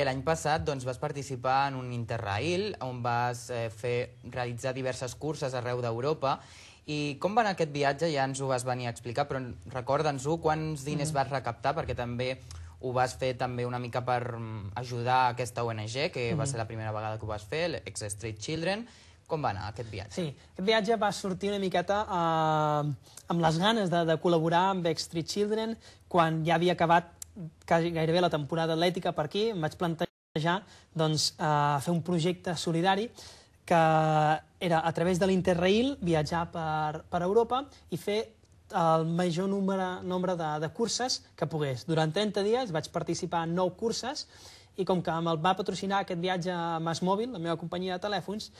l'any passat vas participar en un Interrail on vas realitzar diverses curses arreu d'Europa. I com va anar aquest viatge? Ja ens ho vas venir a explicar, però recorda'ns-ho, quants diners vas recaptar, perquè també ho vas fer també una mica per ajudar aquesta ONG, que va ser la primera vegada que ho vas fer, l'Ex Street Children. Com va anar aquest viatge? Sí, aquest viatge va sortir una miqueta amb les ganes de col·laborar amb Ex Street Children. Quan ja havia acabat gairebé la temporada atlètica per aquí, em vaig plantejar fer un projecte solidari que era a través de l'Interrail viatjar per Europa i fer el major nombre de curses que pogués. Durant 30 dies vaig participar en 9 curses i com que me'l va patrocinar aquest viatge a MásMóvil, la meva companyia de telèfons,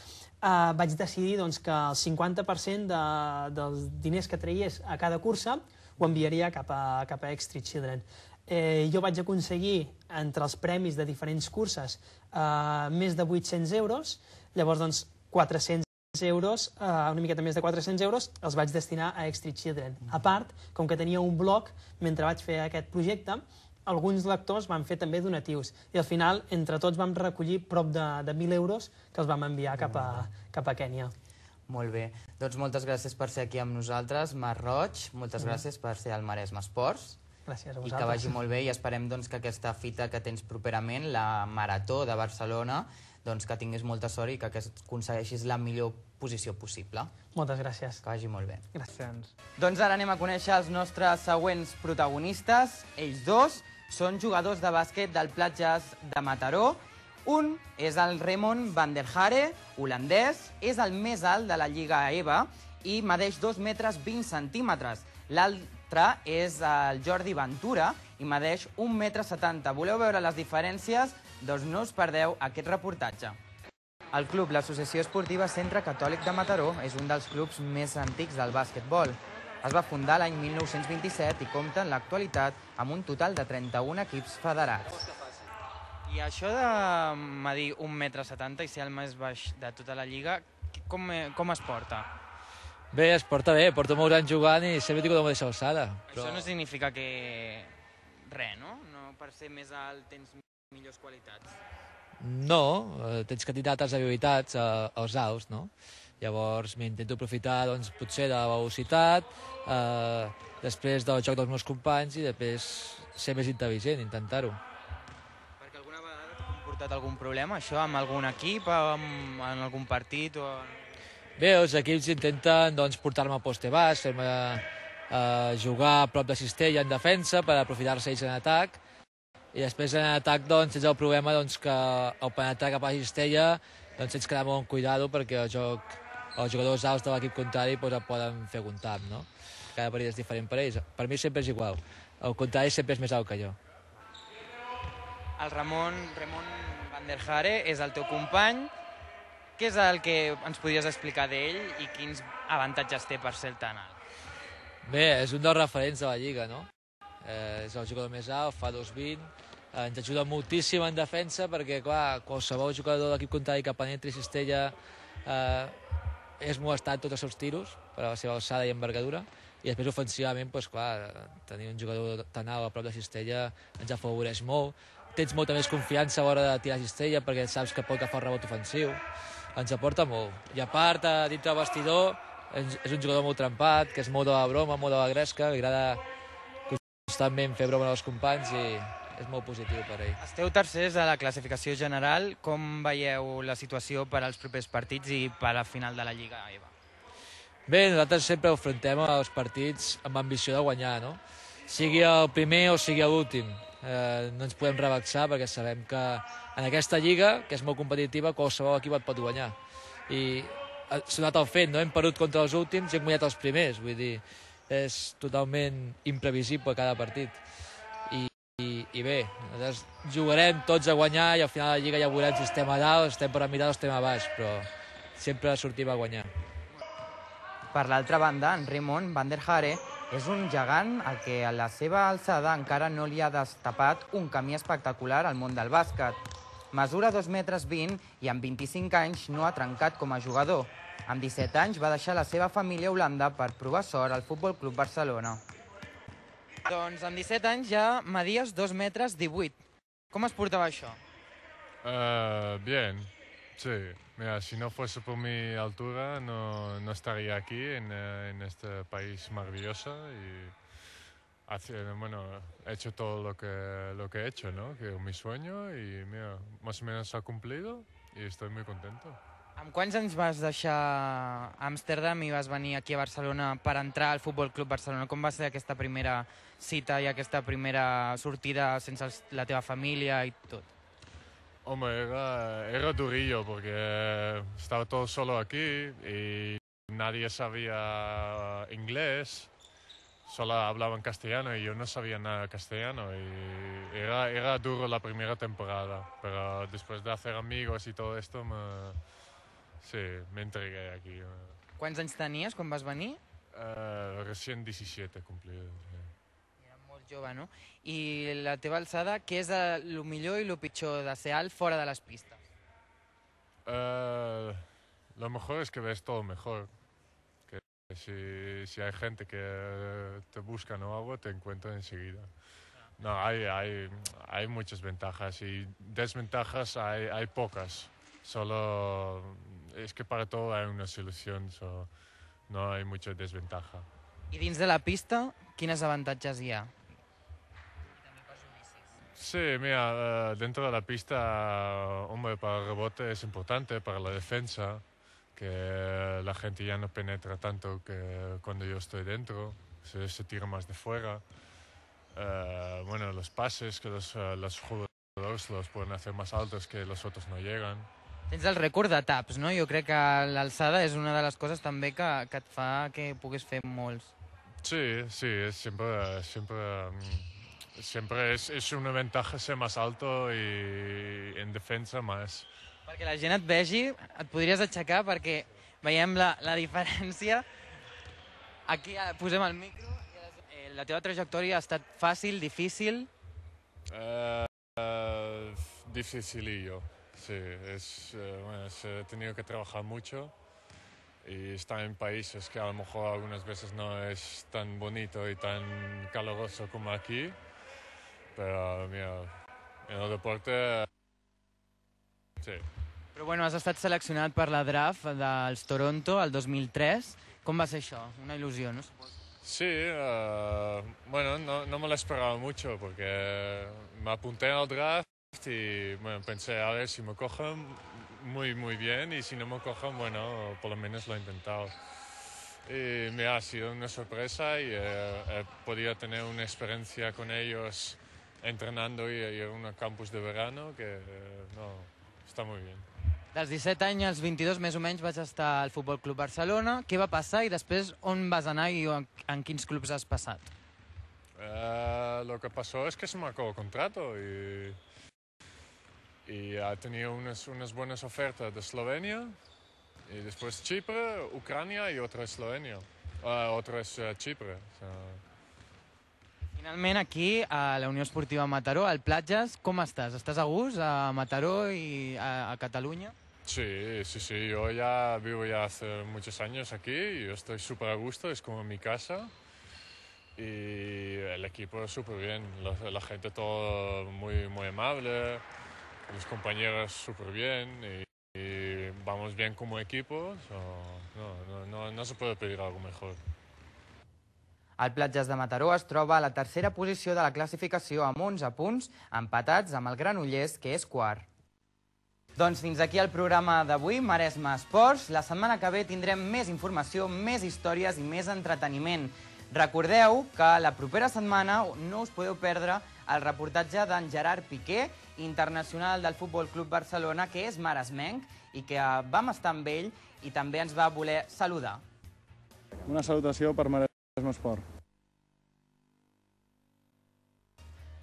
vaig decidir que el 50% dels diners que traiés a cada cursa ho enviaria cap a Ex Street Children. Jo vaig aconseguir, entre els premis de diferents curses, més de 800 euros, llavors 400 euros, una miqueta més de 400 euros, els vaig destinar a Ex Street Children. A part, com que tenia un blog, mentre vaig fer aquest projecte, alguns lectors van fer també donatius i al final, entre tots, vam recollir prop de 1.000 euros que els vam enviar cap a Kènia. Molt bé. Doncs moltes gràcies per ser aquí amb nosaltres, Marc Roig. Moltes gràcies per ser al Maresme Esports. Gràcies a vosaltres. I que vagi molt bé i esperem que aquesta fita que tens properament, la Marató de Barcelona, que tinguis molta sort i que aconsegueixis la millor posició possible. Moltes gràcies. Que vagi molt bé. Gràcies. Doncs ara anem a conèixer els nostres següents protagonistes. Ells dos són jugadors de bàsquet del Platges de Mataró. Un és el Remon van der Hare, holandès, és el més alt de la Lliga EVA i medeix 2 metres 20 centímetres. L'altre és el Jordi Ventura i medeix 1 metre 70. Voleu veure les diferències? Doncs no us perdeu aquest reportatge. El club, l'Associació Esportiva Centre Catòlic de Mataró, és un dels clubs més antics del bàsquetbol. Es va fundar l'any 1927 i compta en l'actualitat amb un total de 31 equips federats. I això de medir 1 metre 70 i ser el més baix de tota la lliga, com es porta? Bé, es porta bé, porto molts anys jugant i sempre tinc la mateixa alçada. Això no significa que res, no? No per ser més alt tens millors qualitats. No, tens que tenir altres habilitats als alts, no? Llavors m'intento aprofitar potser de la velocitat, després del joc dels meus companys i després ser més intel·ligent, intentar-ho. Perquè alguna vegada t'ha comportat algun problema, això, amb algun equip, en algun partit o... Bé, els equips intenten portar-me al poste baix, fer-me jugar a prop de cistella en defensa per aprofitar-se ells en atac i després en atac tens el problema que al penetrar cap a la cistella tens que anar molt amb cuidado perquè els jugadors alts de l'equip contrari et poden fer un tap, no? Cada partit és diferent per ells. Per mi sempre és igual. El contrari sempre és més alt que jo. El Remon van der Hare és el teu company. Què és el que ens podries explicar d'ell i quins avantatges té per ser tan alt? Bé, és un dels referents de la Lliga, no? És el jugador més alt, fa 2,20. Ens ajuda moltíssim en defensa perquè, clar, qualsevol jugador de l'equip contrari que penetri cistella és molestat tots els seus tiros per a la seva alçada i envergadura i després ofensivament, tenir un jugador tan alt a prop de cistella ens afavoreix molt. Tens molta més confiança a l'hora de tirar cistella perquè saps que pot agafar el rebot ofensiu. Ens aporta molt. I a part, dintre del vestidor, és un jugador molt trempat, que és molt de la broma, molt de la gresca, li agrada constantment fer broma als companys i és molt positiu per ell. Esteu tercers a la classificació general. Com veieu la situació per als propers partits i per a la final de la Lliga EVA? Bé, nosaltres sempre afrontem els partits amb ambició de guanyar, no? Sigui el primer o sigui l'últim. No ens podem rebaixar perquè sabem que en aquesta lliga, que és molt competitiva, qualsevol equip et pot guanyar. I s'ha donat el fet, no? Hem perdut contra els últims i hem guanyat els primers. Vull dir, és totalment imprevisible cada partit. I bé, nosaltres jugarem tots a guanyar i al final de la lliga ja veurem si estem a dalt, estem per a mirar o estem a baix, però sempre sortim a guanyar. Per l'altra banda, en Remon van der Hare és un gegant al que a la seva alçada encara no li ha destapat un camí espectacular al món del bàsquet. Mesura 2 metres 20 i amb 25 anys no ha trencat com a jugador. Amb 17 anys va deixar la seva família a Holanda per provar sort al Futbol Club Barcelona. Doncs amb 17 anys ja medies 2 metres 18. Com es portava això? Bien, sí. Mira, si no fuese por mi altura, no estaría aquí en este país maravilloso y bueno, he hecho todo lo que he hecho, ¿no? Que es mi sueño y mira, más o menos ha cumplido y estoy muy contento. Amb quants anys vas deixar Amsterdam i vas venir aquí a Barcelona per entrar al Futbol Club Barcelona? Com va ser aquesta primera cita i aquesta primera sortida sense la teva família i tot? Hombre, era durillo porque estaba todo solo aquí y nadie sabía inglés, solo hablaban castellano y yo no sabía nada de castellano y era duro la primera temporada, pero después de hacer amigos y todo esto sí, me entregué aquí. Quants anys tenies quan vas venir? Recién 17 cumplidos. Era molt jove, no? I la teva alçada, què és el millor i el pitjor de ser alt fora de les pistes? Lo mejor es que ves todo mejor. Que si hay gente que te busca o algo, te encuentra enseguida. No, hay muchas ventajas y desventajas hay pocas. Solo es que para todo hay una solución, no hay mucha desventaja. I dins de la pista, quines avantatges hi ha? Sí, mira, dentro de la pista, hombre, para el rebote es importante, para la defensa, que la gente ya no penetra tanto que cuando yo estoy dentro, se tira más de fuera. Bueno, los pases, que los jugadores los pueden hacer más altos que los otros no llegan. Tens el rècord de taps, no? Jo crec que l'alçada és una de les coses també que et fa que puguis fer molts. Sí, siempre es una ventaja ser más alto y en defensa más. Perquè la gent et vegi, et podries aixecar perquè veiem la diferència. Aquí posem el micro. La teva trajectòria ha estat fàcil, difícil? Dificilillo, sí. Bueno, he tenido que trabajar mucho y estar en países que a lo mejor algunas veces no es tan bonito y tan caluroso como aquí. Però, mira, en el deporte, sí. Però bueno, has estat seleccionat per la draft dels Toronto el 2003. Com va ser això? Una il·lusió, no? Sí, bueno, no me lo esperaba mucho porque me apunté al draft y bueno, pensé a ver si me cogen muy bien y si no me cogen, bueno, por lo menos lo he intentado. Y mira, ha sido una sorpresa y he podido tener una experiencia con ellos entrenando y en un campus de verano que està molt bé. Dels 17 anys als 22 més o menys vaig estar al Futbol Club Barcelona. Què va passar i després on vas anar i en quins clubs has passat? Lo que pasó es que se me acabó el contrato y ha tenido unas buenas ofertas de Eslovenia y después Chipre, Ucrania y otra Eslovenia. Otra es Chipre. Finalment, aquí, a la Unió Esportiva Mataró, al Platges, com estàs? Estàs a gust a Mataró i a Catalunya? Sí, yo ya vivo ya hace muchos años aquí y yo estoy súper a gusto, es como mi casa y el equipo súper bien, la gente todo muy amable, los compañeros súper bien y vamos bien como equipo, no se puede pedir algo mejor. El Platges de Mataró es troba a la tercera posició de la classificació amb 11 punts, empatats amb el Granollers, que és quart. Doncs fins aquí el programa d'avui, Maresme Esports. La setmana que ve tindrem més informació, més històries i més entreteniment. Recordeu que la propera setmana no us podeu perdre el reportatge d'en Gerard Piqué, internacional del Futbol Club Barcelona, que és maresmenc i que vam estar amb ell i també ens va voler saludar. Una salutació per Maresme Esport.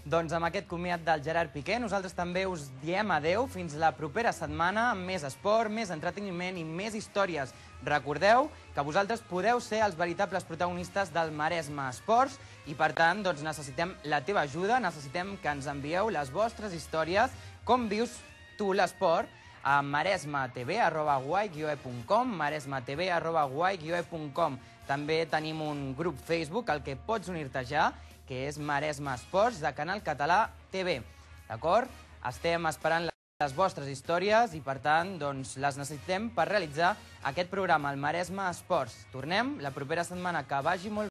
Doncs amb aquest comiat del Gerard Piqué, nosaltres també us diem adeu fins la propera setmana amb més esport, més entreteniment i més històries. Recordeu que vosaltres podeu ser els veritables protagonistes del Maresme Esports i, per tant, doncs necessitem la teva ajuda, necessitem que ens envieu les vostres històries, com vius tu l'esport, a maresmetv@guai-e.com, maresmetv@guai-e.com. També tenim un grup Facebook al que pots unir-te ja, que és Maresme Esports, de Canal Català TV. D'acord? Estem esperant les vostres històries i, per tant, doncs, les necessitem per realitzar aquest programa, el Maresme Esports. Tornem la propera setmana. Que vagi molt bé.